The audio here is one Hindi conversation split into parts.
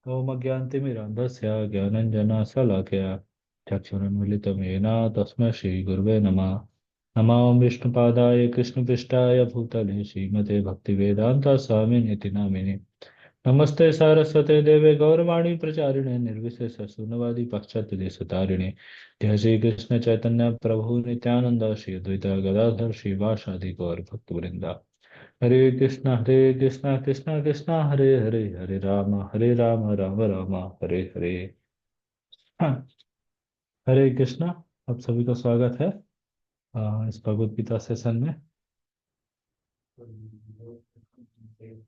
ओम अज्ञानतिमिरान्धस्य ज्ञानञ्जनशलाकया चक्षुरुन्मीलितं येन तस्मै श्रीगुरुवे नमः। नमः ओं विष्णुपादाय कृष्णपृष्ठाय भूतले श्रीमते भक्तिवेदान्तस्वामिनिति नामिने। नमस्ते सारस्वते देवे गौरवाणी प्रचारिणे निर्विशेष शून्यवादी पाश्चात्य देशतारिणे। जय श्री कृष्ण चैतन्य प्रभु नित्यानंद श्री अद्वैत गदाधर श्रीवासादि गौर भक्तवृंदा। हरे कृष्णा कृष्णा कृष्णा हरे हरे, हरे राम राम राम हरे हरे। हाँ, हरे कृष्णा। आप सभी का स्वागत है इस भगवत गीता सेशन में।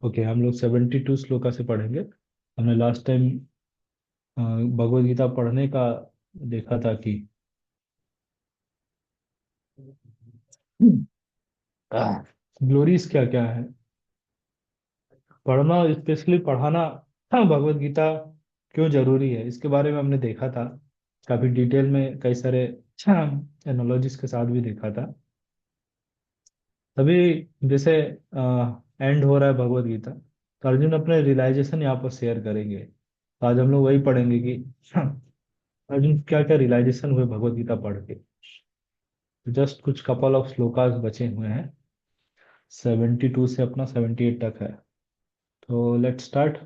ओके, हम लोग 72 श्लोका से पढ़ेंगे। हमने लास्ट टाइम भगवत गीता पढ़ने का देखा था कि ग्लोरीज क्या क्या है, पढ़ना, स्पेशली पढ़ाना। हाँ, भगवत गीता क्यों जरूरी है इसके बारे में हमने देखा था काफी डिटेल में, कई सारे एनालॉजिस के साथ भी देखा था। अभी जैसे एंड हो रहा है भगवत गीता, तो अर्जुन अपने रियलाइजेशन यहाँ पर शेयर करेंगे। तो आज हम लोग वही पढ़ेंगे कि अर्जुन क्या क्या रियलाइजेशन हुए भगवत गीता पढ़ के। जस्ट कुछ कपल ऑफ श्लोकास बचे हुए हैं, 72 से अपना 78 तक है। तो लेट्स स्टार्ट।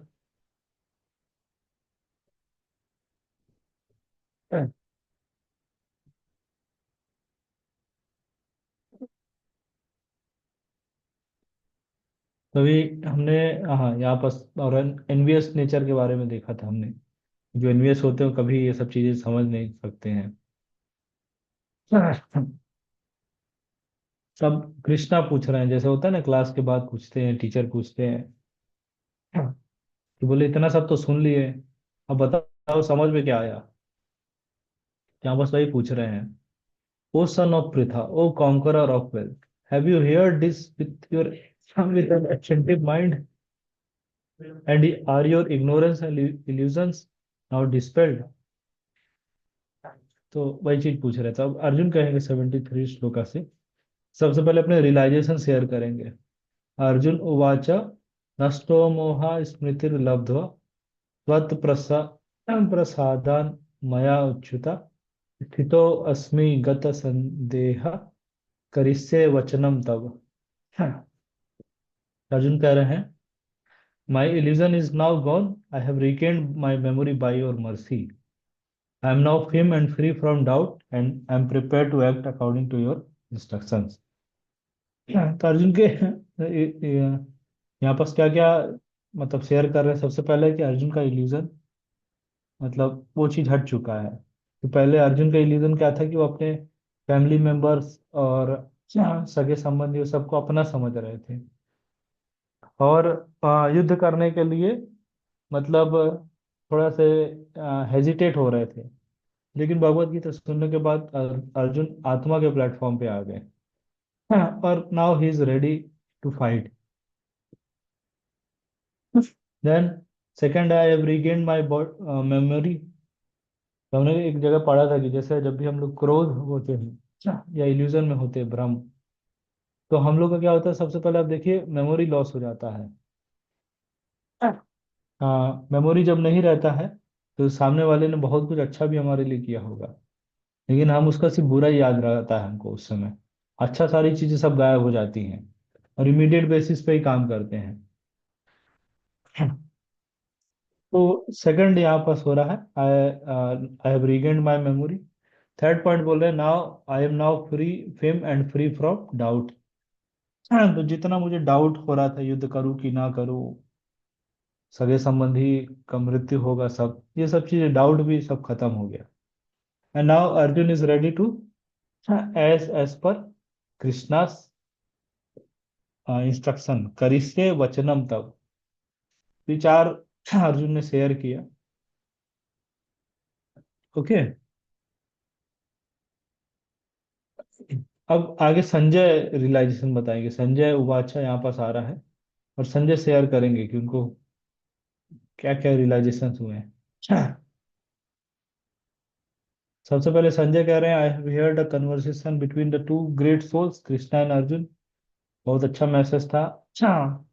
तभी हमने, हाँ, यहाँ पर और एनवियस नेचर के बारे में देखा था हमने। जो एनवियस होते हैं वो कभी ये सब चीजें समझ नहीं सकते हैं। सब कृष्णा पूछ रहे हैं, जैसे होता है ना, क्लास के बाद पूछते हैं, टीचर पूछते हैं कि बोले इतना सब तो सुन लिए, अब बताओ समझ में क्या आया। यहाँ बस वही पूछ रहे हैं। O son of Pritha, O conqueror of wealth, have you heard this with your with an attentive mind, and are your ignorance and illusions now dispelled। तो वही चीज पूछ रहे थे। अब अर्जुन कहेंगे 73 श्लोका से। सबसे पहले अपने रियलाइजेशन शेयर करेंगे। अर्जुन उवाच नष्टो मोहा स्मृतिर्लब्ध्वा प्रसादान मया उच्युता स्थितो अस्मि गत संदेह करिष्ये वचनम तव। हाँ, अर्जुन कह रहे हैं, माई illusion is now gone, I have regained my memory by your mercy, I am now firm and free from doubt and I am prepared to act according to your instructions। तो अर्जुन के यहाँ पर क्या क्या मतलब शेयर कर रहे हैं। सबसे पहले कि अर्जुन का इल्यूजन, मतलब वो चीज हट चुका है। तो पहले अर्जुन का इल्यूजन क्या था कि वो अपने फैमिली मेंबर्स और सगे संबंधी सबको अपना समझ रहे थे, और युद्ध करने के लिए मतलब थोड़ा से हेजिटेट हो रहे थे। लेकिन भगवत गीता सुनने के बाद अर्जुन आत्मा के प्लेटफॉर्म पे आ गए। और now he is ready to fight. Then second, I have regained my memory. तो हमने एक जगह पढ़ा था कि जैसे जब भी हम लोग क्रोध होते हैं या इल्यूजन में होते हैं, भ्रम, तो हम लोग का क्या होता है, सबसे पहले आप देखिए मेमोरी लॉस हो जाता है। हाँ, मेमोरी जब नहीं रहता है तो सामने वाले ने बहुत कुछ अच्छा भी हमारे लिए किया होगा, लेकिन हम उसका सिर्फ बुरा ही याद रहता है हमको उस समय। अच्छा, सारी चीजें सब गायब हो जाती हैं और इमीडिएट बेसिस पे ही काम करते हैं। तो सेकंड यहाँ पास हो रहा है, आई have regained my memory. Third point बोल रहे हैं, now I am now free fame and free from doubt. तो जितना मुझे डाउट हो रहा था, युद्ध करूं कि ना करूं, सगे संबंधी का मृत्यु होगा, सब ये सब चीजें डाउट भी सब खत्म हो गया। And now Arjun is ready to as per Krishna's instruction करिष्ये वचनम तब। विचार अर्जुन ने शेयर किया। ओके, अब आगे संजय रियलाइजेशन बताएंगे। संजय उवाचा यहाँ पास आ रहा है और संजय शेयर करेंगे कि उनको क्या क्या रियलाइजेशन हुए हैं। सबसे पहले संजय कह रहे हैं, I have heard a conversation between the two great souls Krishna and Arjun. बहुत अच्छा मैसेज था। अच्छा,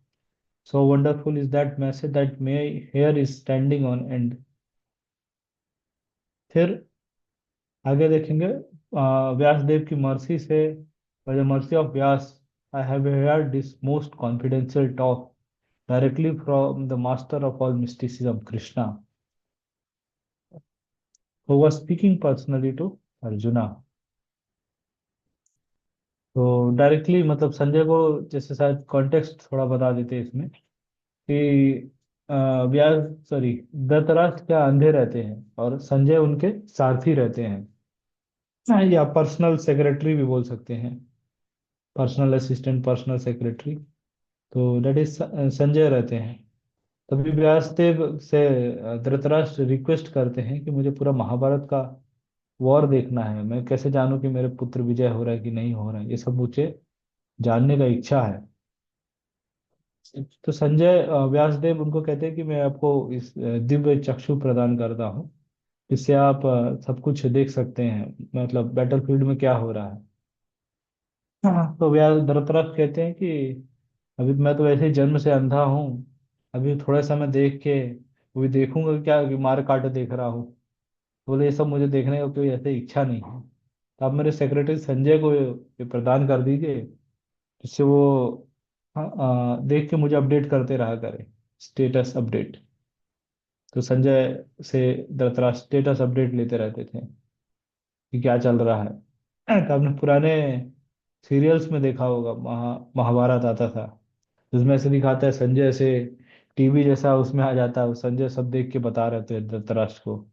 So wonderful is that message that my hair is standing on end. फिर आगे देखेंगे, व्यास देव की मर्सी से, by the mercy of Vyas, I have heard this most confidential talk directly from the master of all mysticism, Krishna, who was speaking personally to Arjuna. तो डायरेक्टली मतलब संजय को, जैसे शायद कॉन्टेक्स्ट थोड़ा बता देते हैं इसमें कि अ, व्यास, सॉरी, धृतराष्ट्र क्या अंधे रहते हैं और संजय उनके सारथी रहते हैं, या पर्सनल सेक्रेटरी भी बोल सकते हैं, पर्सनल असिस्टेंट, पर्सनल सेक्रेटरी। तो दैट इज संजय रहते हैं। तभी व्यासदेव से धृतराष्ट्र रिक्वेस्ट करते हैं कि मुझे पूरा महाभारत का वॉर देखना है, मैं कैसे जानूं कि मेरे पुत्र विजय हो रहा है कि नहीं हो रहा है, ये सब मुझे जानने का इच्छा है। तो संजय, व्यासदेव उनको कहते हैं कि मैं आपको इस दिव्य चक्षु प्रदान करता हूँ, इससे आप सब कुछ देख सकते हैं, मतलब बैटलफील्ड में क्या हो रहा है। हाँ, तो व्यास धृतराष्ट्र कहते हैं कि अभी मैं तो वैसे ही जन्म से अंधा हूँ, अभी थोड़ा सा मैं देख के वो भी देखूंगा क्या कि मार काट देख रहा हूँ। बोले ये सब मुझे देखने का कोई ऐसे इच्छा नहीं है, तो आप मेरे सेक्रेटरी संजय को ये प्रदान कर दीजिए, जिससे वो हाँ, देख के मुझे अपडेट करते रहा करे, स्टेटस अपडेट। तो संजय से धृतराष्ट्र स्टेटस अपडेट लेते रहते थे कि क्या चल रहा है। तो आपने पुराने सीरियल्स में देखा होगा, महाभारत आता था, जिसमें ऐसे दिखाता है संजय से टीवी जैसा उसमें आ जाता है, वो संजय सब देख के बता रहे थे धृतराष्ट्र को।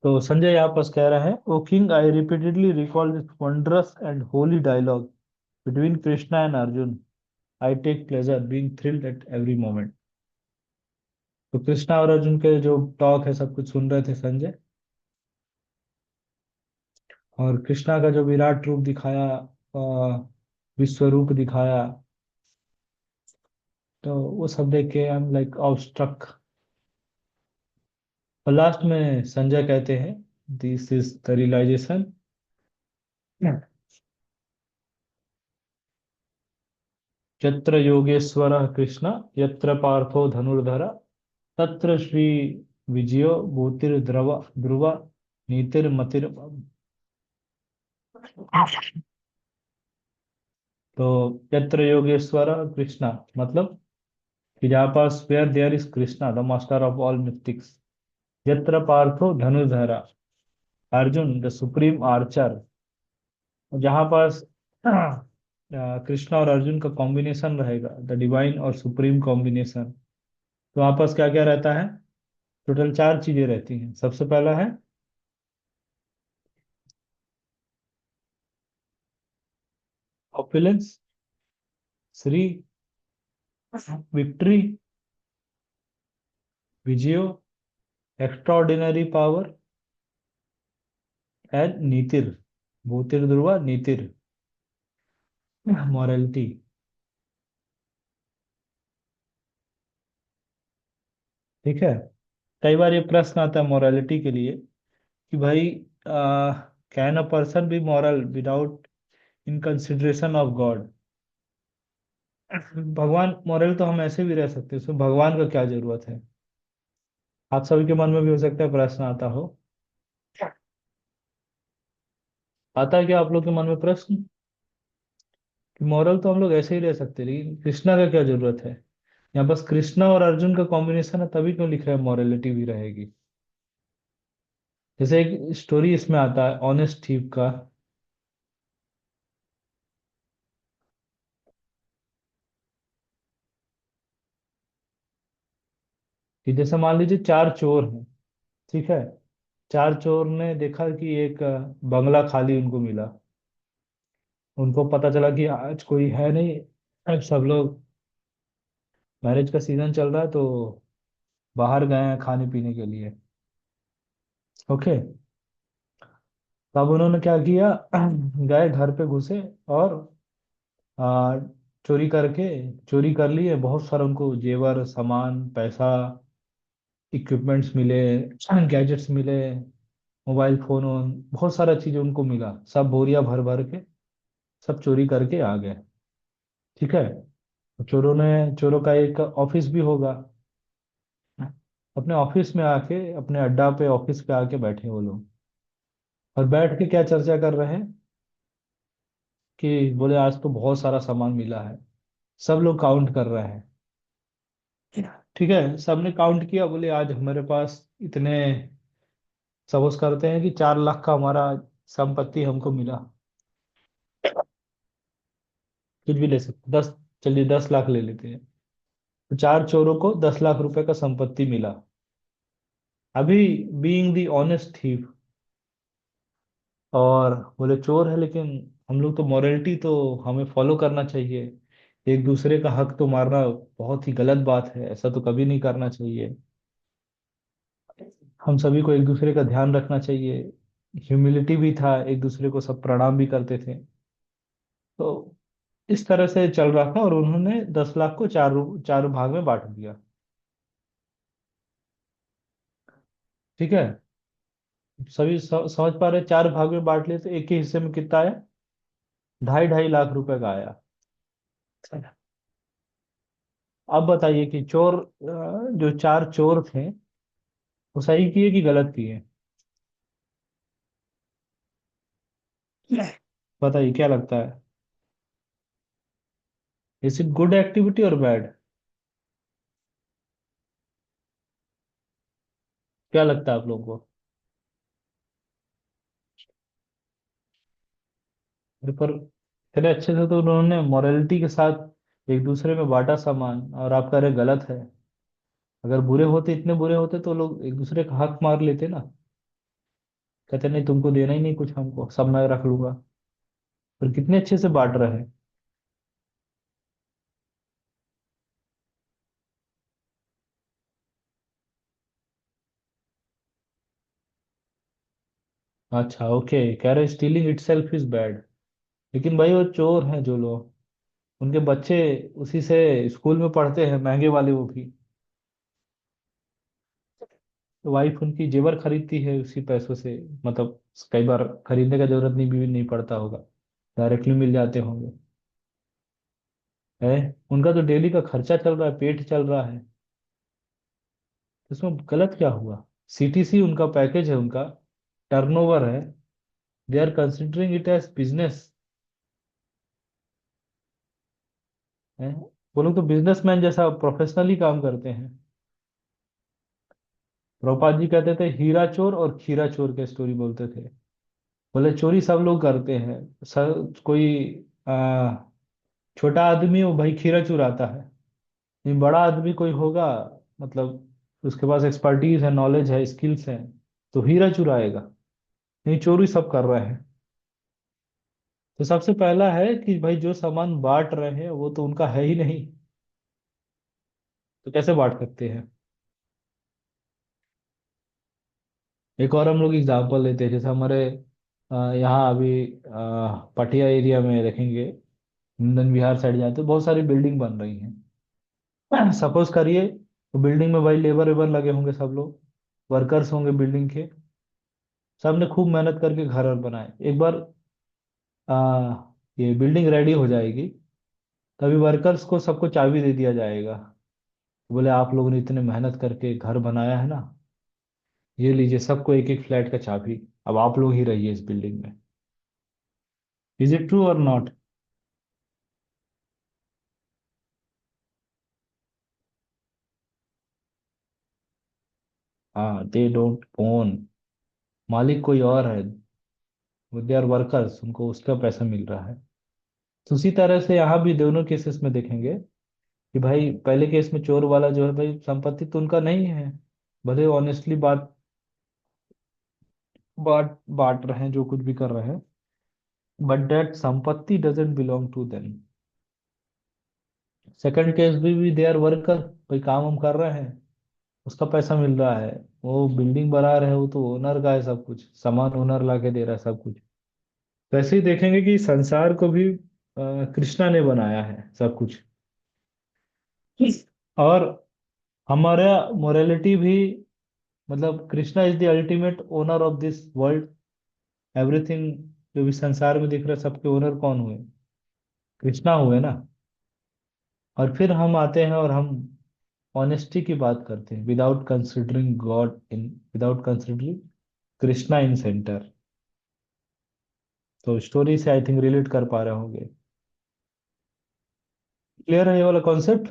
तो संजय यहाँ पर कह रहा है, O king, I repeatedly recall this wondrous and holy dialogue between Krishna and Arjun, I take pleasure being thrilled at every moment. तो कृष्णा और अर्जुन के जो टॉक है सब कुछ सुन रहे थे संजय, और कृष्णा का जो विराट रूप दिखाया, विश्व रूप दिखाया, तो वो सब देख के आई एम लाइक ऑब्स्ट्रक। और लास्ट में संजय कहते हैं, दिस इज द रियलाइजेशन, यत्र योगेश्वरः कृष्ण, यत्र पार्थो धनुर्धर, तत्र श्री विजयो भूतिर्ध्रुव ध्रुव नीतिर्मतिर। तो यत्र योगेश्वर कृष्णा मतलब कि जहाँ पास, where there is Krishna the master of all mystics, यत्र पार्थो धनुर्धरा, अर्जुन द सुप्रीम आर्चर, जहाँ पास कृष्णा और अर्जुन का कॉम्बिनेशन रहेगा, द डिवाइन और सुप्रीम कॉम्बिनेशन। तो वहाँ पास क्या क्या रहता है? टोटल चार चीजें रहती हैं। सबसे पहला है ऑपुलेंस, श्री, विक्ट्री, विजयो, एक्स्ट्राऑर्डिनरी पावर, एंड नीतिर, भूतिर ध्रुवा नीतिर, मॉरलिटी। ठीक है। कई बार ये प्रश्न आता है मोरालिटी के लिए कि भाई, can a person B moral without in consideration of God? भगवान मॉरल तो हम ऐसे भी रह सकते हैं, उसमें भगवान का क्या जरूरत है? आप सभी के मन में भी हो सकता है प्रश्न आता हो। आता है क्या आप लोग के मन में प्रश्न कि मॉरल तो हम लोग ऐसे ही रह सकते हैं, लेकिन कृष्णा का क्या जरूरत है? यहाँ बस कृष्णा और अर्जुन का कॉम्बिनेशन है, तभी क्यों लिख रहे हैं मॉरलिटी भी रहेगी? जैसे एक स्टोरी इसमें आता है ऑनेस्ट थीव का, कि जैसे मान लीजिए चार चोर हैं, ठीक है। चार चोर ने देखा कि एक बंगला खाली उनको मिला, उनको पता चला कि आज कोई है नहीं, आज सब लोग, मैरिज का सीजन चल रहा है, तो बाहर गए हैं खाने पीने के लिए। ओके। तब उन्होंने क्या किया, गए घर पे घुसे और आ, चोरी करके, चोरी कर लिए बहुत सारा, उनको जेवर सामान पैसा इक्विपमेंट्स मिले, गैजेट्स मिले, मोबाइल फोन बहुत सारा चीज उनको मिला, सब बोरिया भर भर के सब चोरी करके आ गए। ठीक है। चोरों का एक ऑफिस भी होगा। अपने ऑफिस में आके, अपने अड्डा पे, ऑफिस पे आके बैठे वो लोग, और बैठ के क्या चर्चा कर रहे हैं कि बोले आज तो बहुत सारा सामान मिला है। सब लोग काउंट कर रहे हैं। ठीक है, सबने काउंट किया, बोले आज हमारे पास इतने, सपोज करते हैं कि 4 लाख का हमारा संपत्ति हमको मिला। कुछ भी ले सकते, 10, चलिए 10 लाख ले लेते हैं। तो चार चोरों को 10 लाख रुपए का संपत्ति मिला। अभी बीइंग द ऑनेस्ट थीव, और बोले चोर है लेकिन हम लोग तो मॉरलिटी तो हमें फॉलो करना चाहिए। एक दूसरे का हक तो मारना बहुत ही गलत बात है, ऐसा तो कभी नहीं करना चाहिए। हम सभी को एक दूसरे का ध्यान रखना चाहिए। ह्यूमिलिटी भी था, एक दूसरे को सब प्रणाम भी करते थे। तो इस तरह से चल रहा था, और उन्होंने 10 लाख को चार भाग में बांट दिया। ठीक है। सभी समझ पा रहे, 4 भाग में बांट लिए तो एक ही हिस्से में कितना आया? 2.5-2.5 लाख रुपए का आया। अब बताइए कि चोर, जो चार चोर थे, वो सही किए कि गलत किए? बताइए क्या लगता है? इज इट गुड एक्टिविटी और बैड? क्या लगता है आप लोगों को? पर इतने अच्छे से तो उन्होंने मोरालिटी के साथ एक दूसरे में बांटा सामान, और आप कह रहे गलत है। अगर बुरे होते, इतने बुरे होते तो लोग एक दूसरे का हक मार लेते ना। कहते नहीं तुमको देना ही नहीं कुछ, हमको सब मैं रख लूंगा। पर कितने अच्छे से बांट रहे हैं। अच्छा, ओके, कह रहे स्टीलिंग इटसेल्फ इज बैड। लेकिन भाई वो चोर हैं जो लोग, उनके बच्चे उसी से स्कूल में पढ़ते हैं, महंगे वाले वो भी। वाइफ उनकी जेवर खरीदती है उसी पैसों से। मतलब कई बार खरीदने का जरूरत नहीं भी नहीं पड़ता होगा, डायरेक्टली मिल जाते होंगे। है, उनका तो डेली का खर्चा चल रहा है, पेट चल रहा है। तो इसमें गलत क्या हुआ? सीटीसी उनका पैकेज है, उनका टर्नओवर है। They are considering it as business है। वो लोग तो बिजनेसमैन जैसा प्रोफेशनली काम करते हैं। प्रभुपाद जी कहते थे हीरा चोर और खीरा चोर के स्टोरी बोलते थे। बोले चोरी सब लोग करते हैं। सर, कोई आ, छोटा आदमी हो भाई खीरा चुराता है। नहीं, बड़ा आदमी कोई होगा, मतलब उसके पास एक्सपर्टीज है, नॉलेज है, स्किल्स है, तो हीरा चुराएगा। नहीं, चोरी सब कर रहे हैं। तो सबसे पहला है कि भाई जो सामान बांट रहे हैं वो तो उनका है ही नहीं, तो कैसे बांट सकते हैं? एक और हम लोग एग्जाम्पल लेते हैं, जैसे हमारे यहाँ अभी पटिया एरिया में देखेंगे, नंदन विहार साइड जाते तो बहुत सारी बिल्डिंग बन रही हैं। सपोज करिए, तो बिल्डिंग में भाई लेबर वेबर लगे होंगे, सब लोग वर्कर्स होंगे बिल्डिंग के। सबने खूब मेहनत करके घर और बनाए। एक बार ये बिल्डिंग रेडी हो जाएगी, तभी वर्कर्स को सबको चाबी दे दिया जाएगा। बोले आप लोगों ने इतने मेहनत करके घर बनाया है ना, ये लीजिए सबको एक एक फ्लैट का चाबी। अब आप लोग ही रहिए इस बिल्डिंग में। इज इट ट्रू और नॉट? हाँ, दे डोंट ओन, मालिक कोई और है। वो दे आर वर्कर्स, उनको उसका पैसा मिल रहा है। तो उसी तरह से यहाँ भी दोनों केसेस में देखेंगे कि भाई पहले केस में चोर वाला जो है भाई, संपत्ति तो उनका नहीं है। भले ऑनेस्टली बात बात बांट रहे हैं, जो कुछ भी कर रहे हैं, बट दैट संपत्ति doesn't belong to them. Second case भी दे आर वर्कर, भाई काम हम कर रहे हैं, उसका पैसा मिल रहा है। वो बिल्डिंग बना रहे हैं, वो तो ओनर का है, सब कुछ सामान ओनर ला के दे रहा है सब कुछ। वैसे ही देखेंगे कि संसार को भी कृष्णा ने बनाया है सब कुछ। और हमारा मोरालिटी भी, मतलब Krishna is the ultimate owner of this world, everything. जो भी संसार में दिख रहा है सबके ओनर कौन हुए? कृष्णा हुए ना। और फिर हम आते हैं और हम ऑनेस्टी की बात करते हैं, विदाउट कंसिडरिंग गॉड इन, विदाउट कंसिडरिंग कृष्णा इन सेंटर। तो स्टोरी से आई थिंक रिलेट कर पा रहे होंगे। क्लियर है ये वाला कॉन्सेप्ट?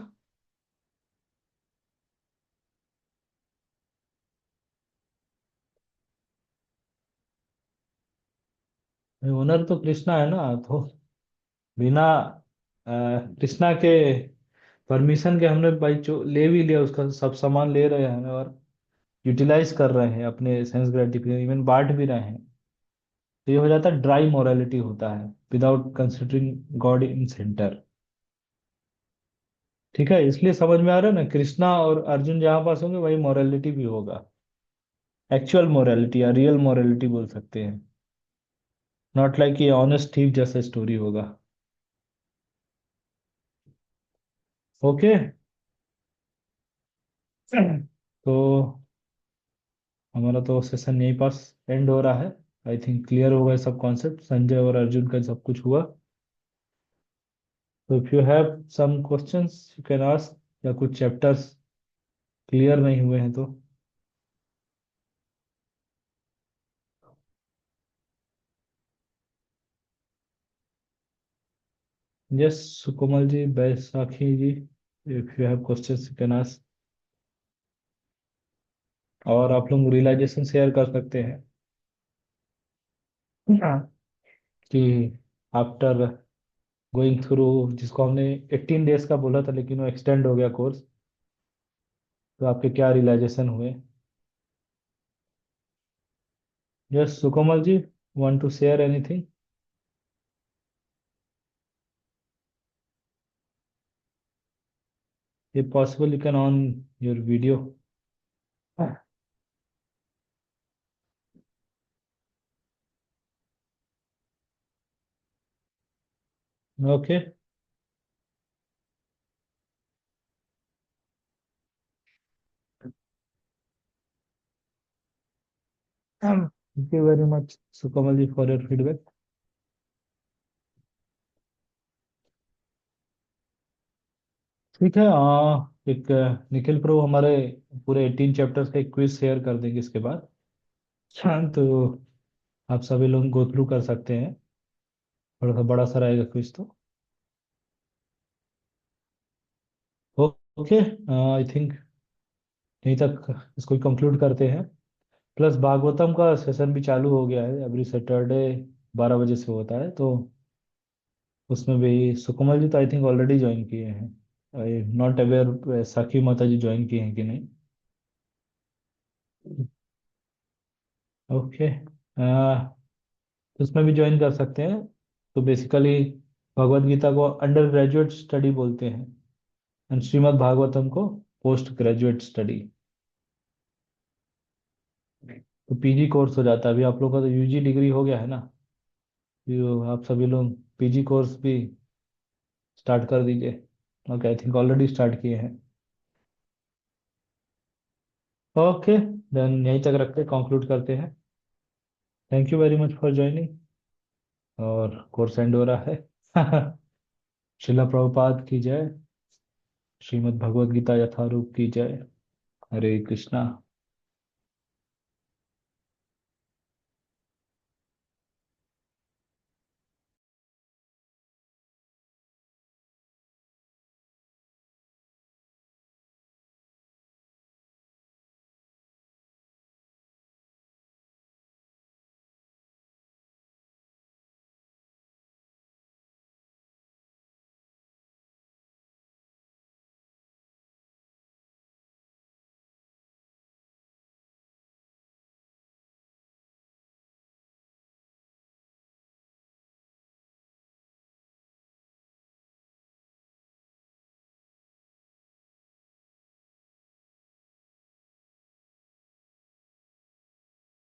ओनर तो कृष्णा है ना, तो बिना कृष्णा के परमिशन के हमने भाई जो ले भी लिया, उसका सब सामान ले रहे हैं और यूटिलाइज कर रहे हैं अपने सेंस ग्रेटिफिकेशन, इवन बांट भी रहे हैं। तो ये हो जाता है ड्राई मोरालिटी होता है, विदाउट कंसिडरिंग गॉड इन सेंटर। ठीक है, इसलिए समझ में आ रहा है ना, कृष्णा और अर्जुन जहां पास होंगे वही मोरालिटी भी होगा। एक्चुअल मोरालिटी या रियल मोरालिटी बोल सकते हैं। नॉट लाइक ये ऑनेस्ट थीव जैसा स्टोरी होगा। ओके। तो हमारा तो सेशन यहीं पास एंड हो रहा है। आई थिंक क्लियर हो गए सब कॉन्सेप्ट, संजय और अर्जुन का सब कुछ हुआ। तो if you have some questions you can ask, या कुछ चैप्टर्स क्लियर नहीं हुए हैं तो। Yes, Sukomal ji, Baisakhi ji, if you have questions you can ask. और आप लोग रियलाइजेशन शेयर कर सकते हैं। हाँ। कि आफ्टर गोइंग थ्रू, जिसको हमने 18 डेज का बोला था लेकिन वो एक्सटेंड हो गया कोर्स, तो आपके क्या रियलाइजेशन हुए? Yes Sukomal ji, want to share anything? If possible, you can on your video. Okay. Thank you very much, Sukamal ji, for your feedback. ठीक है, एक निखिल प्रो हमारे पूरे 18 चैप्टर्स का एक क्विज शेयर कर देंगे इसके बाद। हाँ, तो आप सभी लोग गो थ्रू कर सकते हैं। थोड़ा सा बड़ा सा रहेगा क्विज तो। ओके, आई थिंक यहीं तक इसको कंक्लूड करते हैं। प्लस भागवतम का सेशन भी चालू हो गया है, एवरी सैटरडे 12 बजे से होता है, तो उसमें भी सुकमल जी तो आई थिंक ऑलरेडी ज्वाइन किए हैं। आई नॉट अवेयर साखी माता जी ज्वाइन किए हैं कि नहीं। ओके, उसमें भी ज्वाइन कर सकते हैं। तो बेसिकली भगवत गीता को अंडर ग्रेजुएट स्टडी बोलते हैं, एंड श्रीमद् भागवतम को पोस्ट ग्रेजुएट स्टडी। तो पीजी कोर्स हो जाता है। अभी आप लोग का तो यूजी डिग्री हो गया है ना, आप सभी लोग पीजी कोर्स भी स्टार्ट कर दीजिए। Okay, I think already start किए हैं। ओके, देन यहीं तक रखते कंक्लूड करते हैं। Thank you very much for joining. और कोर्स एंड हो रहा है। शिला प्रभुपाद की जय। श्रीमद् भगवद गीता यथारूप की जय। हरे कृष्णा।